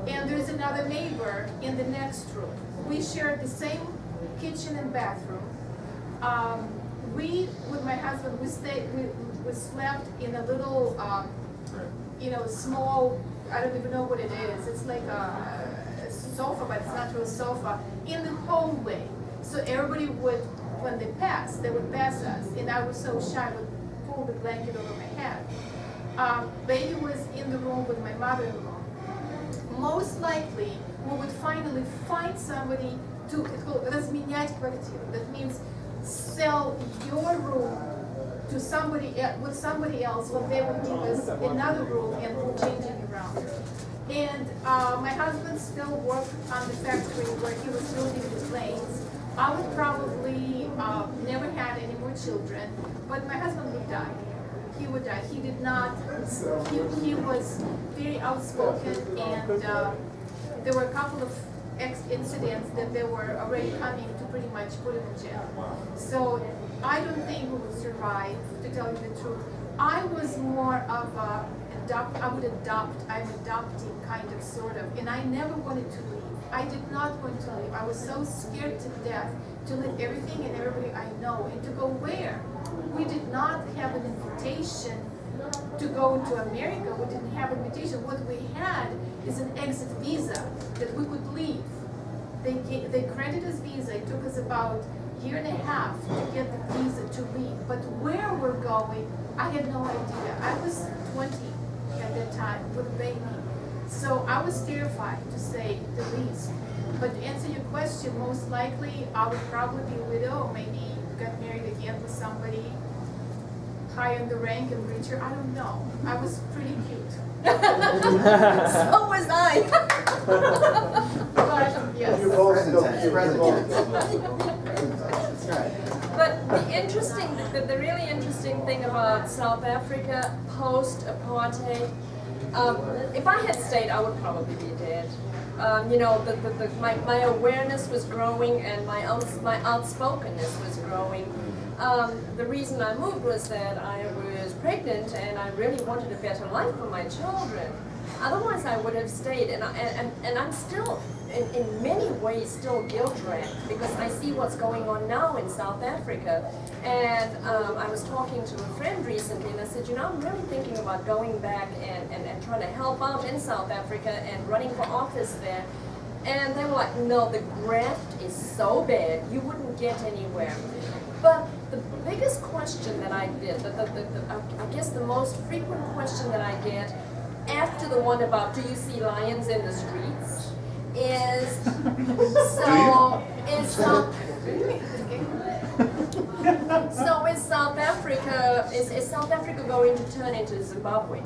and there's another neighbor in the next room. We shared the same kitchen and bathroom. With my husband, we slept in a little, small, I don't even know what it is. It's like a sofa, but it's not really a sofa, in the hallway. So everybody would, when they passed, they would pass us, and I was so shy, I would pull the blanket over my head. Baby was in the room with my mother-in-law. Most likely, we would finally find somebody to разменять квартиру. That means sell your room to somebody with somebody else when they would give us another room and we're changing around. And my husband still worked on the factory where he was building the planes. I would probably never had any more children, but my husband would die. He would die. He did not, he was very outspoken, and there were a couple of incidents that they were already coming to pretty much put him in jail. So I don't think we would survive, to tell you the truth. I was more of a I'm adopting kind of, sort of, and I never wanted to leave. I did not want to leave. I was so scared to death to leave everything and everybody I know and to go where? We did not have an invitation to go to America. We didn't have an invitation. What we had is an exit visa that we could leave. They granted us visa. It took us about a year and a half to get the visa to leave. But where we're going, I had no idea. I was 20 at that time with a baby. So I was terrified, to say the least. But to answer your question, most likely I would probably be a widow, maybe got married again with somebody high in the rank and richer. I don't know. I was pretty cute. So was I. But yes. You're both Present still tense, cute. present You're both- tense. That's right. But the really interesting thing about South Africa post-apartheid, if I had stayed, I would probably be dead. My awareness was growing and my outspokenness was growing. The reason I moved was that I was pregnant and I really wanted a better life for my children. Otherwise, I would have stayed, and I'm still, in many ways, still guilt-racked because I see what's going on now in South Africa. And I was talking to a friend recently, and I said, I'm really thinking about going back and trying to help out in South Africa and running for office there. And they were like, no, the graft is so bad, you wouldn't get anywhere. But the biggest question that I get, I guess the most frequent question that I get, after the one about do you see lions in the streets, is is South Africa going to turn into Zimbabwe?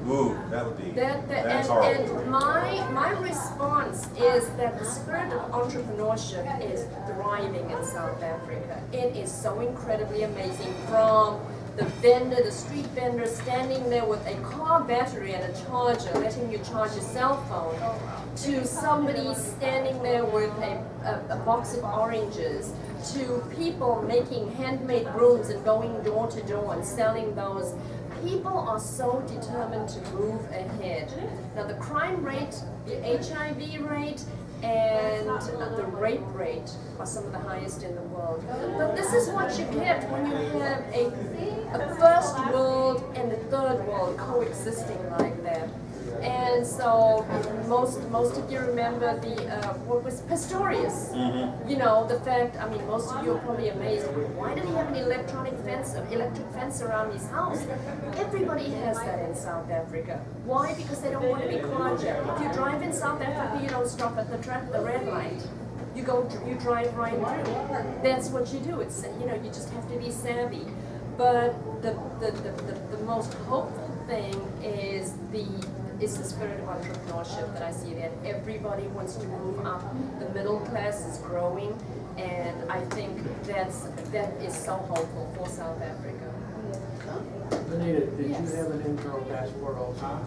Ooh, that would be, that's horrible. And my response is that the spirit of entrepreneurship is thriving in South Africa. It is so incredibly amazing, from the vendor, the street vendor standing there with a car battery and a charger, letting you charge your cell phone, to somebody standing there with a box of oranges, to people making handmade brooms and going door to door and selling those. People are so determined to move ahead. Now the crime rate, the HIV rate, and the rape rate are some of the highest in the world. But this is what you get when you have a first world and a third world coexisting like that. And so most of you remember the what was Pistorius? You know, the fact, I mean, most of you are probably amazed, why did he have an electric fence around his house? Everybody has that in South Africa. Why? Because they don't want to be carjacked. If you drive in South Africa, you don't stop at the red light. You drive right through. That's what you do. It's, you know, you just have to be savvy. But the most hopeful thing is the spirit of entrepreneurship that I see, that everybody wants to move up. The middle class is growing, and I think that is so hopeful for South Africa. Benita, did you have an internal passport also?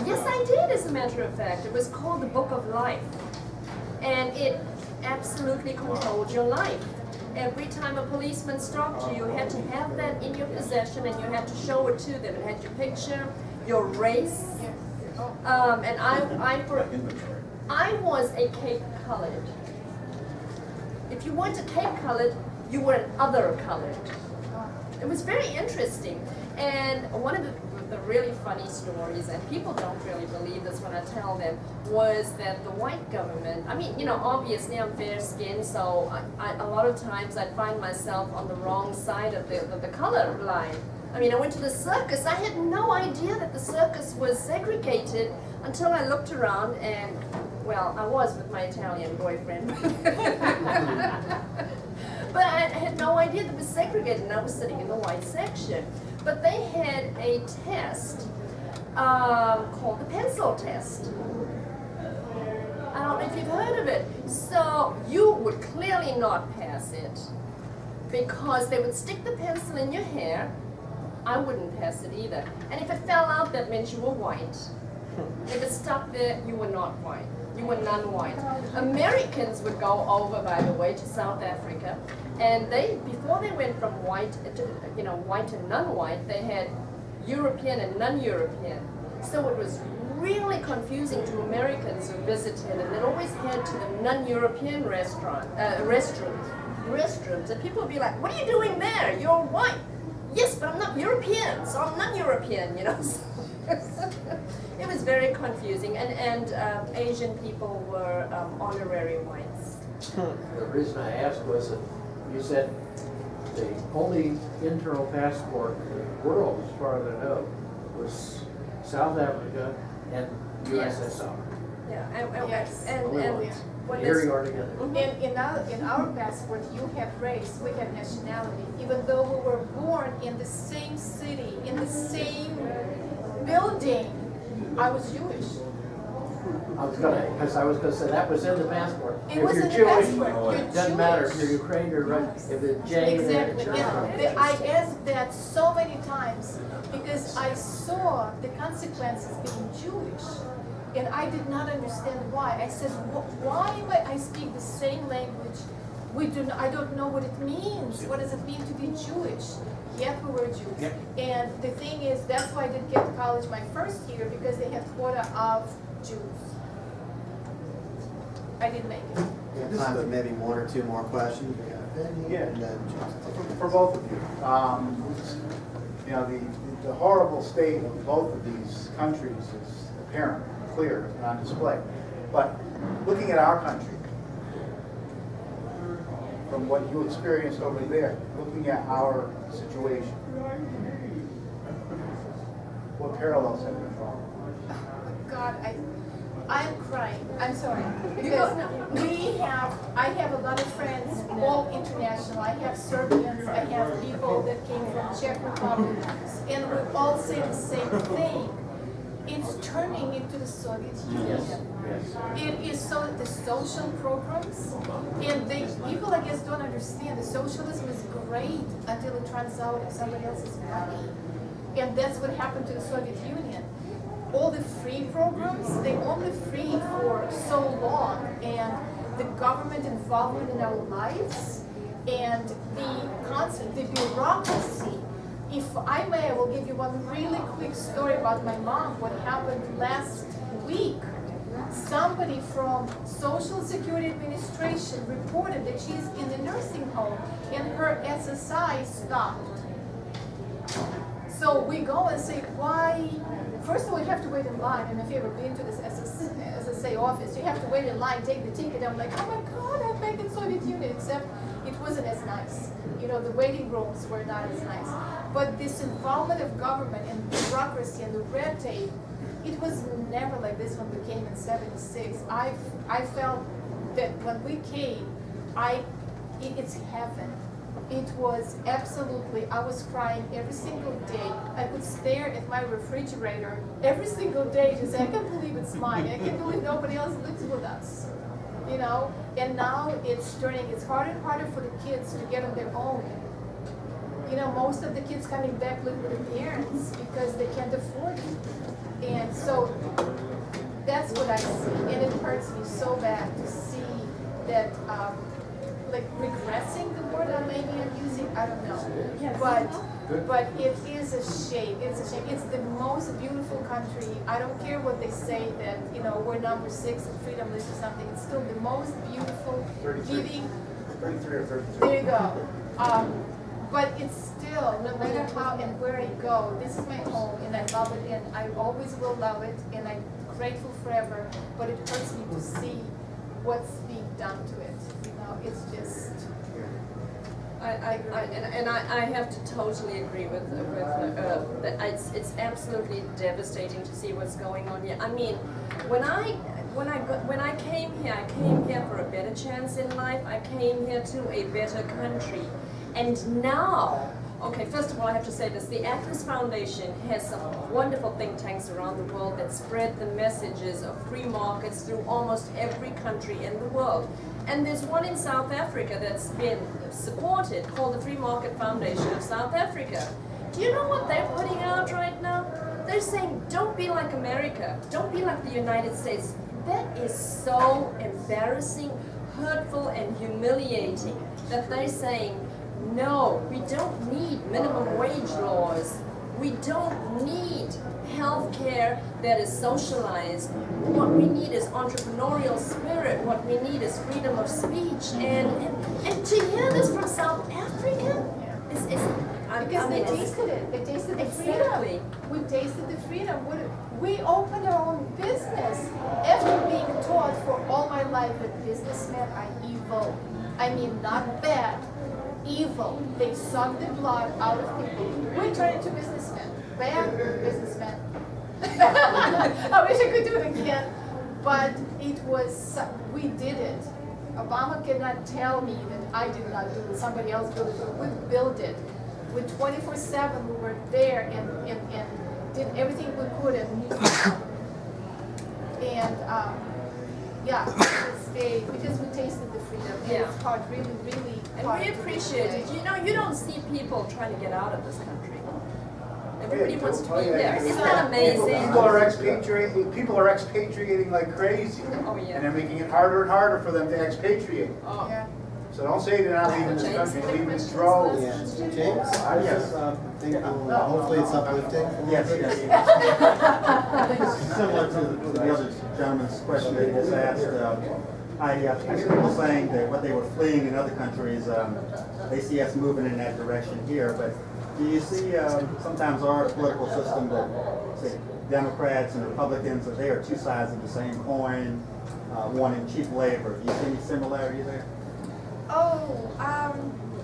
Yes, I did, as a matter of fact. It was called the Book of Life, and it absolutely controlled your life. Every time a policeman stopped you, you had to have that in your possession, and you had to show it to them. It had your picture, your race, and I was a Cape Colored. If you weren't a Cape Colored, you were an other colored. It was very interesting. And one of the really funny stories, and people don't really believe this when I tell them, was that the white government, I mean, you know, obviously I'm fair-skinned, so a lot of times I'd find myself on the wrong side of the color line. I mean, I went to the circus. I had no idea that the circus was segregated until I looked around and, well, I was with my Italian boyfriend. But I had no idea that it was segregated, and I was sitting in the white section. But they had a test called the pencil test. I don't know if you've heard of it. So you would clearly not pass it because they would stick the pencil in your hair. I wouldn't pass it either. And if it fell out, that meant you were white. If it stuck there, you were not white. You were non-white. Americans would go over, by the way, to South Africa, and before they went from white to, you know, white and non-white, they had European and non-European. So it was really confusing to Americans who visited, and they'd always head to the non-European restrooms, and people would be like, "What are you doing there? You're white." "Yes, but I'm not European, so I'm non-European," you know. It was very confusing, and Asian people were honorary whites. The reason I asked was that you said the only internal passport in the world, as far as I know, was South Africa and USSR. Yeah, Yes. and what Here is, you are together. In our passport, you have race, we have nationality. Even though we were born in the same city, in the same building, I was Jewish. Because I was gonna say that was in the passport. It If was you're in the Jewish, passport. You're it doesn't matter if Jewish. you're Ukrainian or Russian. If it's J, then Exactly. it's And I asked that so many times because I saw the consequences being Jewish. And I did not understand why. I said, why am I speak the same language? I don't know what it means. What does it mean to be Jewish? Yet we were Jews. Yep. And the thing is, that's why I didn't get to college my first year, because they had quota of Jews. I didn't make it. We have time for maybe one or two more questions. We got Ben here, Yeah. and then James. For both of you, you know, the horrible state of both of these countries is apparent, clear, and on display. But looking at our country, from what you experienced over there, looking at our situation, what parallels have you drawn? God, I'm crying. I'm sorry. Because I have a lot of friends, all international. I have Serbians, I have people that came from Czech Republic, and we all say the same thing. It's turning into the Soviet Soviet Union. It is so the social programs, and people I guess don't understand the socialism is great until it turns out it's somebody else's money, and that's what happened to the Soviet Union. All the free programs, they only free for so long, and the government involvement in our lives and the bureaucracy. If I may, I will give you one really quick story about my mom, what happened last week. Somebody from Social Security Administration reported that she's in the nursing home and her SSI stopped. So we go and say, why? First of all, you have to wait in line, and if you've ever been to this SSA office, you have to wait in line, take the ticket. I'm like, oh my God, I'm back in Soviet Union, except it wasn't as nice. You know, the waiting rooms were not as nice. But this involvement of government and bureaucracy and the red tape, it was never like this when we came in '76. I felt that when we came, it's heaven. It was absolutely, I was crying every single day. I could stare at my refrigerator every single day to say, I can't believe it's mine. I can't believe nobody else lives with us. You know, and now it's harder and harder for the kids to get on their own. You know, most of the kids coming back live with their parents because they can't afford it. And so that's what I see, and it hurts me so bad to see that, like regressing the word that maybe I'm using, I don't know. Yes. But it is a shame. It's a shame. It's the most beautiful country. I don't care what they say that, you know, we're number 6 in freedom list or something. It's still the most beautiful, 33. giving. 33 or 32. There you go. But it's still, no matter how and where I go, this is my home and I love it and I always will love it and I'm grateful forever. But it hurts me to see what's being done to it. You know, it's just. I have to totally agree with it's absolutely devastating to see what's going on here. I mean, when I came here for a better chance in life. I came here to a better country, and now. Okay, first of all, I have to say this. The AFF Foundation has some wonderful think tanks around the world that spread the messages of free markets through almost every country in the world. And there's one in South Africa that's been supported called the Free Market Foundation of South Africa. Do you know what they're putting out right now? They're saying, don't be like America. Don't be like the United States. That is so embarrassing, hurtful, and humiliating that they're saying, no, we don't need minimum wage laws. We don't need health care that is socialized. What we need is entrepreneurial spirit. What we need is freedom of speech. And to hear this from South Africa is Because they tasted it. They tasted the Exactly. freedom. We tasted the freedom. We opened our own business after being taught for all my life that businessmen are evil. I mean, not bad, evil. They suck the blood out of people. We turned into businessmen. Bad businessmen. I wish I could do it again. But it was, we did it. Obama cannot tell me that I did not do it. Somebody else built it. We built it. With 24/7, we were there and did everything we could because we tasted the freedom. And it's hard, really, really And hard. we appreciate it. You know, you don't see people trying to get out of this country. Everybody wants to be there. Isn't that amazing? People are expatriating like crazy. Oh, yeah. And they're making it harder and harder for them to expatriate. Oh. Yeah. So don't say they're not leaving this country, they're leaving this droves. Yeah, James? Yes. I think hopefully it's uplifting. Yes, yes. I think it's similar to the other gentleman's question that he just asked. I see people saying that what they were fleeing in other countries, they see us moving in that direction here. But do you see sometimes our political system that, say, Democrats and Republicans, that they are two sides of the same coin, wanting cheap labor? Do you see any similarity there?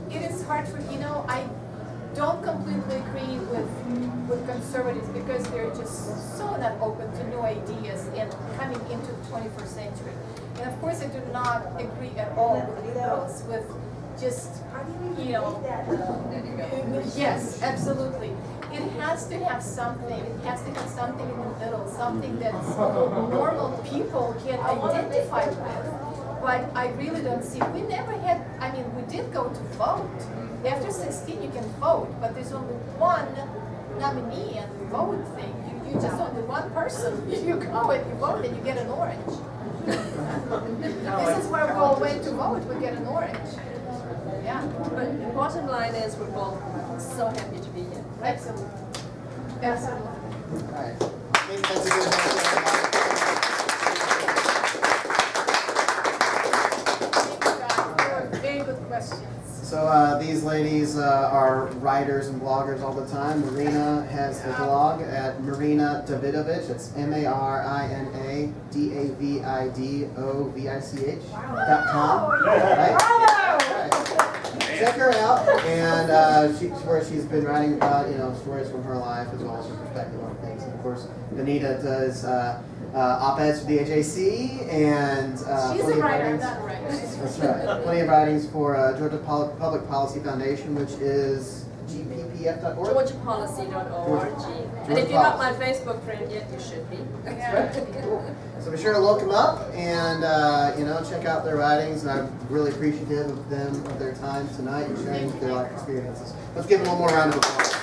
It is hard for, I don't completely agree with conservatives because they're just so not open to new ideas and coming into the 21st century. And of course I do not agree at all with liberals, with just, yes, absolutely. it has to have something. It has to have something in the middle, something that normal people can identify with. But I really don't see. We never had. I mean, we did go to vote. After 16, you can vote, but there's only one nominee and the vote thing. You just only one person. You go and you vote and you get an orange. This is where we all went to vote. We get an orange. Yeah. But the bottom line is we're both so happy to be here. Absolutely. Absolutely. All right. I think that's a good answer. Very good questions. So these ladies are writers and bloggers all the time. Marina has the blog at Marina Davidovich. It's MarinaDavidovich.com. Right? Right. Check her out, and she's been writing about stories from her life as well as her perspective on things. And of course, Benita does op-eds for the AJC and She's plenty a of writer, writings. not a writer. That's right. Plenty of writings for Georgia Public Policy Foundation, which is gppf.org. GeorgiaPolicy.org. And if you're not my Facebook friend yet, you should be. Cool. So be sure to look them up and check out their writings. And I'm really appreciative of their time tonight and sharing their life experiences. Let's give them one more round of applause.